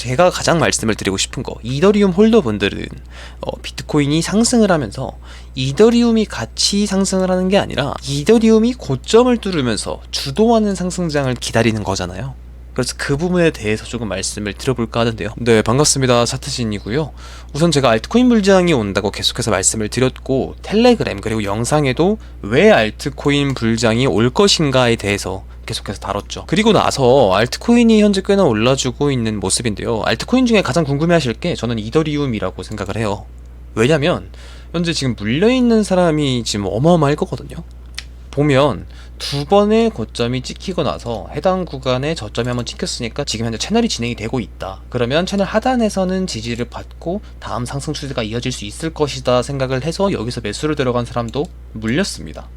제가 가장 말씀을 드리고 싶은 거, 이더리움 홀더분들은 비트코인이 상승을 하면서 이더리움이 같이 상승을 하는 게 아니라 이더리움이 고점을 뚫으면서 주도하는 상승장을 기다리는 거잖아요. 그래서 그 부분에 대해서 조금 말씀을 드려볼까 하는데요. 네, 반갑습니다. 차트진이고요. 우선 제가 알트코인 불장이 온다고 계속해서 말씀을 드렸고, 텔레그램 그리고 영상에도 왜 알트코인 불장이 올 것인가에 대해서 계속해서 다뤘죠. 그리고 나서 알트코인이 현재 꽤나 올라주고 있는 모습인데요. 알트코인 중에 가장 궁금해하실 게 저는 이더리움이라고 생각을 해요. 왜냐면 현재 지금 물려있는 사람이 지금 어마어마할 거거든요. 보면 두 번의 고점이 찍히고 나서 해당 구간에 저점이 한번 찍혔으니까 지금 현재 채널이 진행이 되고 있다. 그러면 채널 하단에서는 지지를 받고 다음 상승 추세가 이어질 수 있을 것이다 생각을 해서 여기서 매수를 들어간 사람도 물렸습니다.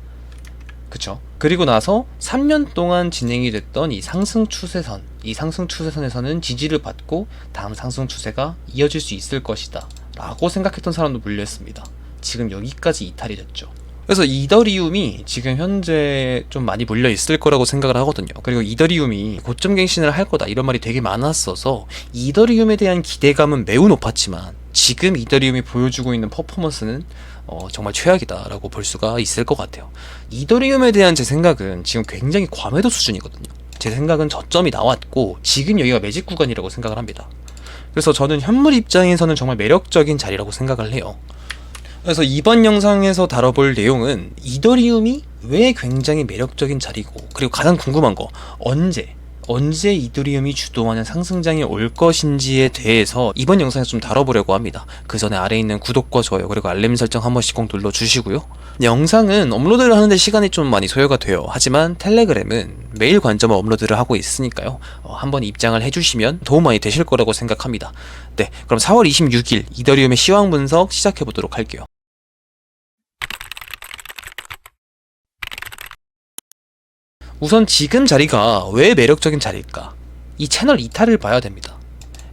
그쵸? 그리고 나서 3년 동안 진행이 됐던 이 상승 추세선, 이 상승 추세선에서는 지지를 받고 다음 상승 추세가 이어질 수 있을 것이다 라고 생각했던 사람도 물렸습니다. 지금 여기까지 이탈이 됐죠. 그래서 이더리움이 지금 현재 좀 많이 물려 있을 거라고 생각을 하거든요. 그리고 이더리움이 고점 갱신을 할 거다 이런 말이 되게 많았어서 이더리움에 대한 기대감은 매우 높았지만 지금 이더리움이 보여주고 있는 퍼포먼스는 정말 최악이다라고 볼 수가 있을 것 같아요. 이더리움에 대한 제 생각은 지금 굉장히 과매도 수준이거든요. 제 생각은 저점이 나왔고 지금 여기가 매직 구간이라고 생각을 합니다. 그래서 저는 현물 입장에서는 정말 매력적인 자리라고 생각을 해요. 그래서 이번 영상에서 다뤄볼 내용은 이더리움이 왜 굉장히 매력적인 자리고, 그리고 가장 궁금한 거 언제 이더리움이 주도하는 상승장이 올 것인지에 대해서 이번 영상에서 좀 다뤄보려고 합니다. 그 전에 아래에 있는 구독과 좋아요 그리고 알림 설정 한 번씩 꼭 눌러주시고요. 영상은 업로드를 하는데 시간이 좀 많이 소요가 돼요. 하지만 텔레그램은 매일 관점을 업로드를 하고 있으니까요. 한번 입장을 해주시면 도움 많이 되실 거라고 생각합니다. 네, 그럼 4월 26일 이더리움의 시황 분석 시작해보도록 할게요. 우선 지금 자리가 왜 매력적인 자리일까? 이 채널 이탈을 봐야 됩니다.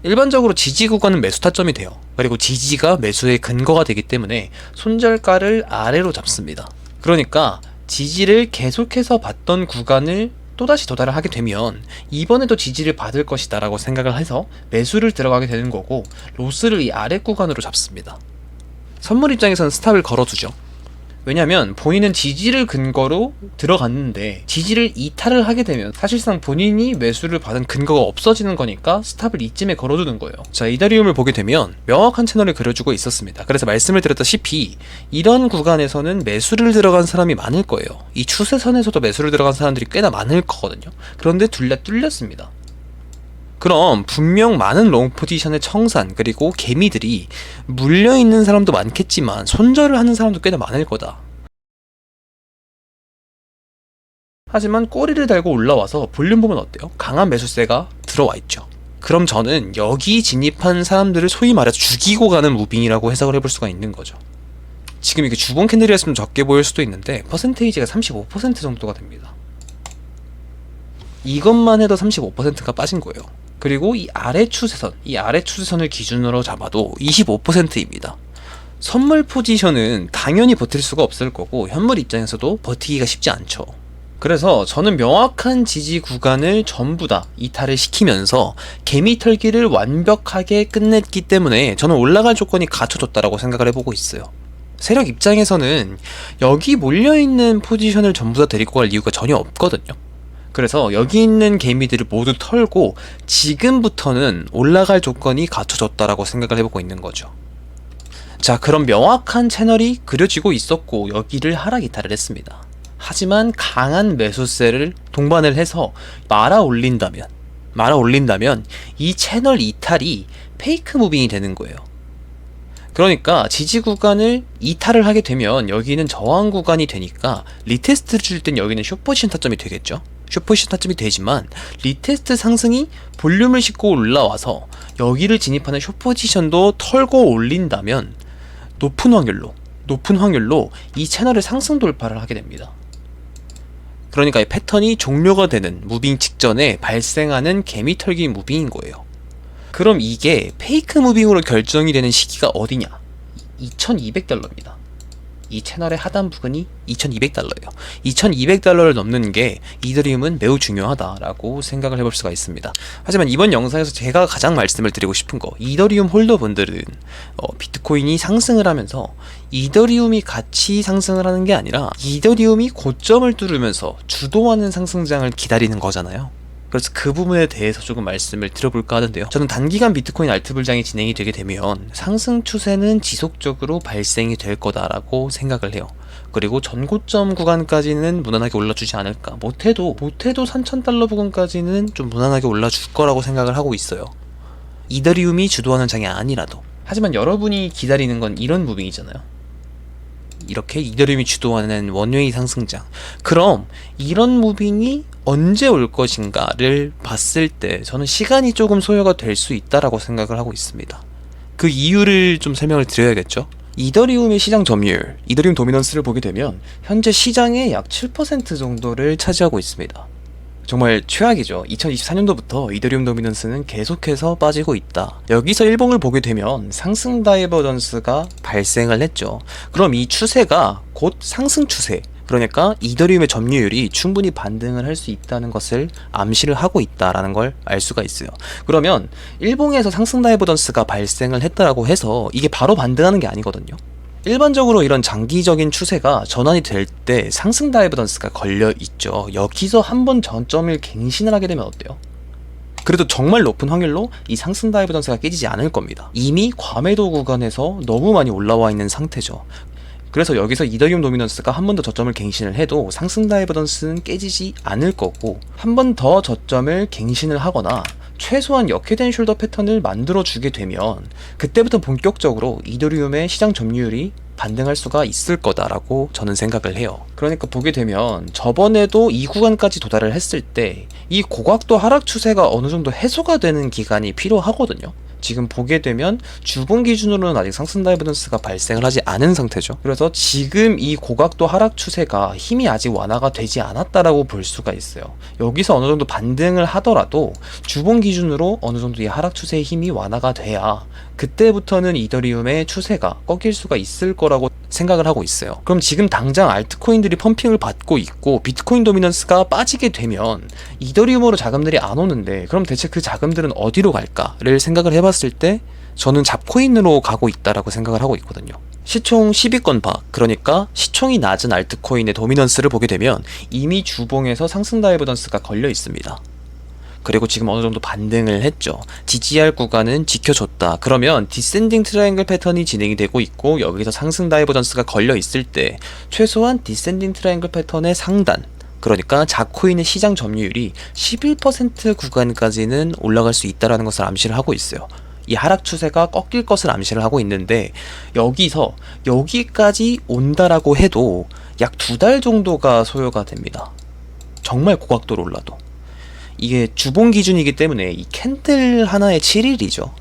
일반적으로 지지 구간은 매수 타점이 돼요. 그리고 지지가 매수의 근거가 되기 때문에 손절가를 아래로 잡습니다. 그러니까 지지를 계속해서 받던 구간을 또다시 도달을 하게 되면 이번에도 지지를 받을 것이다 라고 생각을 해서 매수를 들어가게 되는 거고, 로스를 이 아래 구간으로 잡습니다. 선물 입장에서는 스탑을 걸어두죠. 왜냐면 본인은 지지를 근거로 들어갔는데 지지를 이탈을 하게 되면 사실상 본인이 매수를 받은 근거가 없어지는 거니까 스탑을 이쯤에 걸어두는 거예요. 자, 이더리움을 보게 되면 명확한 채널을 그려주고 있었습니다. 그래서 말씀을 드렸다시피 이런 구간에서는 매수를 들어간 사람이 많을 거예요. 이 추세선에서도 매수를 들어간 사람들이 꽤나 많을 거거든요. 그런데 둘 다 뚫렸습니다. 그럼 분명 많은 롱 포지션의 청산 그리고 개미들이 물려있는 사람도 많겠지만 손절을 하는 사람도 꽤나 많을 거다. 하지만 꼬리를 달고 올라와서 볼륨 보면 어때요? 강한 매수세가 들어와 있죠. 그럼 저는 여기 진입한 사람들을 소위 말해서 죽이고 가는 무빙이라고 해석을 해볼 수가 있는 거죠. 지금 이게 주봉 캔들이었으면 적게 보일 수도 있는데 퍼센테이지가 35% 정도가 됩니다. 이것만 해도 35%가 빠진 거예요. 그리고 이 아래 추세선을 기준으로 잡아도 25%입니다. 선물 포지션은 당연히 버틸 수가 없을 거고 현물 입장에서도 버티기가 쉽지 않죠. 그래서 저는 명확한 지지 구간을 전부 다 이탈을 시키면서 개미 털기를 완벽하게 끝냈기 때문에 저는 올라갈 조건이 갖춰졌다라고 생각을 해보고 있어요. 세력 입장에서는 여기 몰려있는 포지션을 전부 다 데리고 갈 이유가 전혀 없거든요. 그래서 여기 있는 개미들을 모두 털고 지금부터는 올라갈 조건이 갖춰졌다라고 생각을 해보고 있는 거죠. 자, 그럼 명확한 채널이 그려지고 있었고 여기를 하락 이탈을 했습니다. 하지만 강한 매수세를 동반을 해서 말아 올린다면 이 채널 이탈이 페이크 무빙이 되는 거예요. 그러니까 지지 구간을 이탈을 하게 되면 여기는 저항 구간이 되니까 리테스트를 줄 땐 여기는 숏포지션 타점이 되겠죠. 숏포지션 타점이 되지만 리테스트 상승이 볼륨을 싣고 올라와서 여기를 진입하는 숏포지션도 털고 올린다면 높은 확률로 이 채널을 상승 돌파를 하게 됩니다. 그러니까 이 패턴이 종료가 되는 무빙 직전에 발생하는 개미 털기 무빙인 거예요. 그럼 이게 페이크 무빙으로 결정이 되는 시기가 어디냐? $2200입니다. 이 채널의 하단 부근이 2200달러예요. 2200달러를 넘는 게 이더리움은 매우 중요하다라고 생각을 해볼 수가 있습니다. 하지만 이번 영상에서 제가 가장 말씀을 드리고 싶은 거, 이더리움 홀더분들은 비트코인이 상승을 하면서 이더리움이 같이 상승을 하는 게 아니라 이더리움이 고점을 뚫으면서 주도하는 상승장을 기다리는 거잖아요. 그래서 그 부분에 대해서 조금 말씀을 드려볼까 하는데요. 저는 단기간 비트코인 알트불장이 진행이 되게 되면 상승 추세는 지속적으로 발생이 될 거다라고 생각을 해요. 그리고 전고점 구간까지는 무난하게 올라주지 않을까. 못해도 3,000달러 부근까지는 좀 무난하게 올라줄 거라고 생각을 하고 있어요. 이더리움이 주도하는 장이 아니라도. 하지만 여러분이 기다리는 건 이런 무빙이잖아요. 이렇게 이더리움이 주도하는 원웨이 상승장. 그럼 이런 무빙이 언제 올 것인가를 봤을 때 저는 시간이 조금 소요가 될 수 있다라고 생각을 하고 있습니다. 그 이유를 좀 설명을 드려야겠죠. 이더리움의 시장 점유율, 이더리움 도미넌스를 보게 되면 현재 시장의 약 7% 정도를 차지하고 있습니다. 정말 최악이죠. 2024년도부터 이더리움 도미넌스는 계속해서 빠지고 있다. 여기서 일봉을 보게 되면 상승 다이버전스가 발생을 했죠. 그럼 이 추세가 곧 상승 추세, 그러니까 이더리움의 점유율이 충분히 반등을 할 수 있다는 것을 암시를 하고 있다라는 걸 알 수가 있어요. 그러면 일봉에서 상승 다이버전스가 발생을 했다라고 해서 이게 바로 반등하는 게 아니거든요. 일반적으로 이런 장기적인 추세가 전환이 될 때 상승 다이버전스가 걸려 있죠. 여기서 한번 전점을 갱신을 하게 되면 어때요? 그래도 정말 높은 확률로 이 상승 다이버전스가 깨지지 않을 겁니다. 이미 과매도 구간에서 너무 많이 올라와 있는 상태죠. 그래서 여기서 이더리움 도미넌스가 한 번 더 저점을 갱신을 해도 상승 다이버전스는 깨지지 않을 거고, 한 번 더 저점을 갱신을 하거나 최소한 역회된 숄더 패턴을 만들어주게 되면 그때부터 본격적으로 이더리움의 시장 점유율이 반등할 수가 있을 거다라고 저는 생각을 해요. 그러니까 보게 되면 저번에도 이 구간까지 도달을 했을 때 이 고각도 하락 추세가 어느 정도 해소가 되는 기간이 필요하거든요. 지금 보게 되면 주봉 기준으로는 아직 상승 다이버전스가 발생을 하지 않은 상태죠. 그래서 지금 이 고각도 하락 추세가 힘이 아직 완화가 되지 않았다라고 볼 수가 있어요. 여기서 어느 정도 반등을 하더라도 주봉 기준으로 어느 정도 이 하락 추세의 힘이 완화가 돼야 그때부터는 이더리움의 추세가 꺾일 수가 있을 거라고 생각을 하고 있어요. 그럼 지금 당장 알트코인들이 펌핑을 받고 있고 비트코인 도미넌스가 빠지게 되면 이더리움으로 자금들이 안 오는데 그럼 대체 그 자금들은 어디로 갈까를 생각을 해봤을 때 저는 잡코인으로 가고 있다라고 생각을 하고 있거든요. 시총 10위권 박, 그러니까 시총이 낮은 알트코인의 도미넌스를 보게 되면 이미 주봉에서 상승 다이버전스가 걸려 있습니다. 그리고 지금 어느 정도 반등을 했죠. GGR 구간은 지켜줬다. 그러면 디센딩 트라이앵글 패턴이 진행이 되고 있고 여기서 상승 다이버전스가 걸려 있을 때 최소한 디센딩 트라이앵글 패턴의 상단, 그러니까 자코인의 시장 점유율이 11% 구간까지는 올라갈 수 있다는 것을 암시를 하고 있어요. 이 하락 추세가 꺾일 것을 암시를 하고 있는데 여기서 여기까지 온다라고 해도 약 2달 정도가 소요가 됩니다. 정말 고각도로 올라도. 이게 주봉 기준이기 때문에 이 캔들 하나에 7일이죠.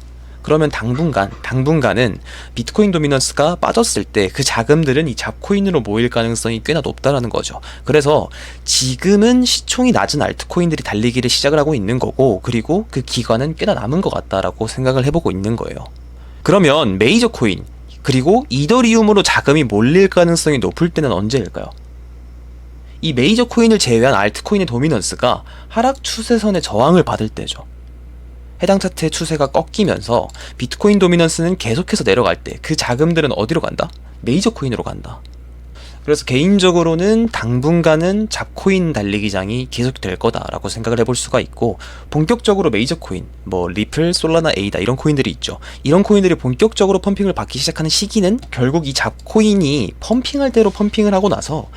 그러면 당분간은 비트코인 도미넌스가 빠졌을 때 그 자금들은 이 잡코인으로 모일 가능성이 꽤나 높다라는 거죠. 그래서 지금은 시총이 낮은 알트코인들이 달리기를 시작을 하고 있는 거고, 그리고 그 기간은 꽤나 남은 것 같다라고 생각을 해보고 있는 거예요. 그러면 메이저 코인 그리고 이더리움으로 자금이 몰릴 가능성이 높을 때는 언제일까요? 이 메이저 코인을 제외한 알트코인의 도미넌스가 하락 추세선의 저항을 받을 때죠. 해당 차트의 추세가 꺾이면서 비트코인 도미넌스는 계속해서 내려갈 때 그 자금들은 어디로 간다? 메이저 코인으로 간다. 그래서 개인적으로는 당분간은 잡코인 달리기장이 계속될 거다라고 생각을 해볼 수가 있고, 본격적으로 메이저 코인, 뭐 리플, 솔라나, 에이다 이런 코인들이 있죠. 이런 코인들이 본격적으로 펌핑을 받기 시작하는 시기는 결국 이 잡코인이 펌핑할 대로 펌핑을 하고 나서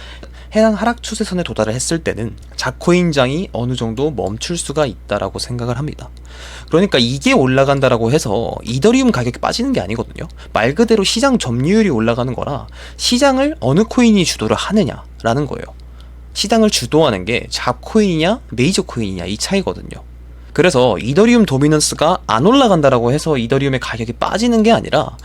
해당 하락 추세선에 도달을 했을 때는 잡코인장이 어느 정도 멈출 수가 있다라고 생각을 합니다. 그러니까 이게 올라간다라고 해서 이더리움 가격이 빠지는 게 아니거든요. 말 그대로 시장 점유율이 올라가는 거라 시장을 어느 코인이 주도를 하느냐라는 거예요. 시장을 주도하는 게 잡코인이냐 메이저 코인이냐 이 차이거든요. 그래서 이더리움 도미넌스가 안 올라간다라고 해서 이더리움의 가격이 빠지는 게 아니라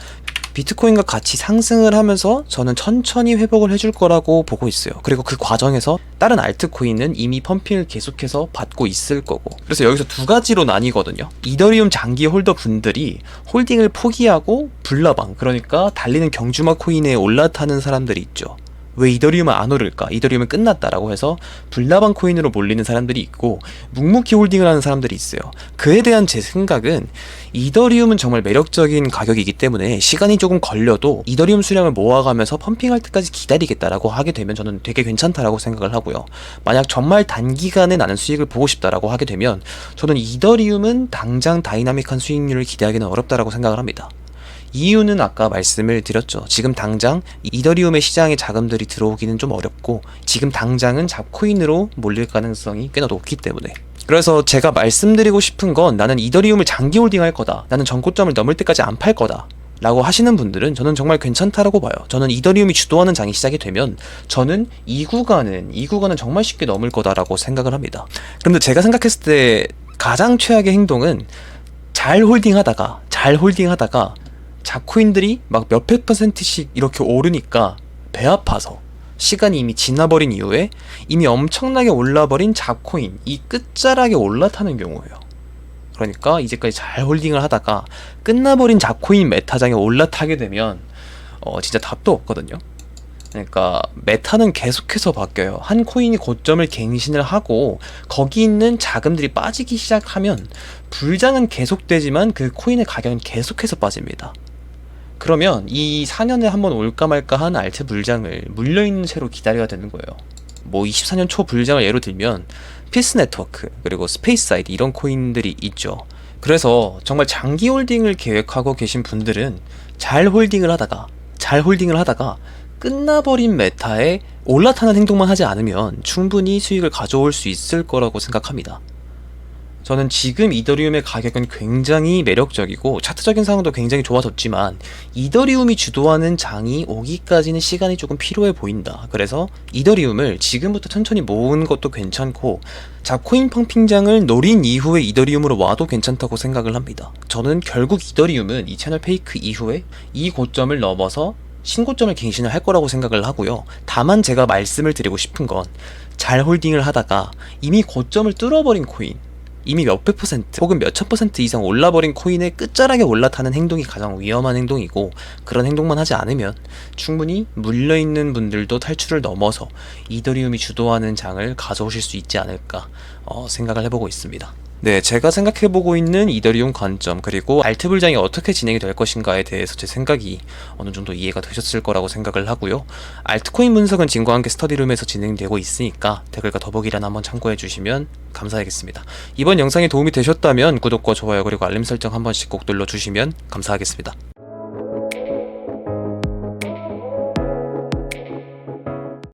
비트코인과 같이 상승을 하면서 저는 천천히 회복을 해줄 거라고 보고 있어요. 그리고 그 과정에서 다른 알트코인은 이미 펌핑을 계속해서 받고 있을 거고. 그래서 여기서 두 가지로 나뉘거든요. 이더리움 장기 홀더 분들이 홀딩을 포기하고 불나방, 그러니까 달리는 경주마 코인에 올라타는 사람들이 있죠. 왜 이더리움은 안 오를까? 이더리움은 끝났다라고 해서 불나방 코인으로 몰리는 사람들이 있고, 묵묵히 홀딩을 하는 사람들이 있어요. 그에 대한 제 생각은, 이더리움은 정말 매력적인 가격이기 때문에 시간이 조금 걸려도 이더리움 수량을 모아가면서 펌핑할 때까지 기다리겠다라고 하게 되면 저는 되게 괜찮다라고 생각을 하고요. 만약 정말 단기간에 나는 수익을 보고 싶다라고 하게 되면 저는 이더리움은 당장 다이나믹한 수익률을 기대하기는 어렵다라고 생각을 합니다. 이유는 아까 말씀을 드렸죠. 지금 당장 이더리움의 시장에 자금들이 들어오기는 좀 어렵고, 지금 당장은 잡코인으로 몰릴 가능성이 꽤나 높기 때문에. 그래서 제가 말씀드리고 싶은 건, 나는 이더리움을 장기 홀딩할 거다, 나는 전고점을 넘을 때까지 안 팔 거다 라고 하시는 분들은 저는 정말 괜찮다라고 봐요. 저는 이더리움이 주도하는 장이 시작이 되면 저는 이 구간은 정말 쉽게 넘을 거다라고 생각을 합니다. 그런데 제가 생각했을 때 가장 최악의 행동은 잘 홀딩하다가 잡코인들이 막 몇백 %씩 이렇게 오르니까 배 아파서 시간이 이미 지나버린 이후에 이미 엄청나게 올라버린 잡코인 이 끝자락에 올라타는 경우예요. 그러니까 이제까지 잘 홀딩을 하다가 끝나버린 잡코인 메타장에 올라타게 되면 진짜 답도 없거든요. 그러니까 메타는 계속해서 바뀌어요. 한 코인이 고점을 갱신을 하고 거기 있는 자금들이 빠지기 시작하면 불장은 계속되지만 그 코인의 가격은 계속해서 빠집니다. 그러면 이 4년에 한번 올까 말까 한 알트 불장을 물려있는 채로 기다려야 되는 거예요. 뭐 24년 초 불장을 예로 들면 피스 네트워크, 그리고 스페이스아이드, 이런 코인들이 있죠. 그래서 정말 장기 홀딩을 계획하고 계신 분들은 잘 홀딩을 하다가 끝나버린 메타에 올라타는 행동만 하지 않으면 충분히 수익을 가져올 수 있을 거라고 생각합니다. 저는 지금 이더리움의 가격은 굉장히 매력적이고 차트적인 상황도 굉장히 좋아졌지만 이더리움이 주도하는 장이 오기까지는 시간이 조금 필요해 보인다. 그래서 이더리움을 지금부터 천천히 모으는 것도 괜찮고, 잡코인 펌핑장을 노린 이후에 이더리움으로 와도 괜찮다고 생각을 합니다. 저는 결국 이더리움은 이 채널 페이크 이후에 이 고점을 넘어서 신고점을 갱신을 할 거라고 생각을 하고요. 다만 제가 말씀을 드리고 싶은 건, 잘 홀딩을 하다가 이미 고점을 뚫어버린 코인, 이미 몇백 % 혹은 몇천 % 이상 올라버린 코인의 끝자락에 올라타는 행동이 가장 위험한 행동이고, 그런 행동만 하지 않으면 충분히 물려있는 분들도 탈출을 넘어서 이더리움이 주도하는 장을 가져오실 수 있지 않을까 생각을 해보고 있습니다. 네, 제가 생각해보고 있는 이더리움 관점, 그리고 알트 불장이 어떻게 진행이 될 것인가에 대해서 제 생각이 어느 정도 이해가 되셨을 거라고 생각을 하고요. 알트코인 분석은 지금과 함께 스터디룸에서 진행되고 있으니까 댓글과 더보기란 한번 참고해 주시면 감사하겠습니다. 이번 영상이 도움이 되셨다면 구독과 좋아요 그리고 알림 설정 한 번씩 꼭 눌러주시면 감사하겠습니다.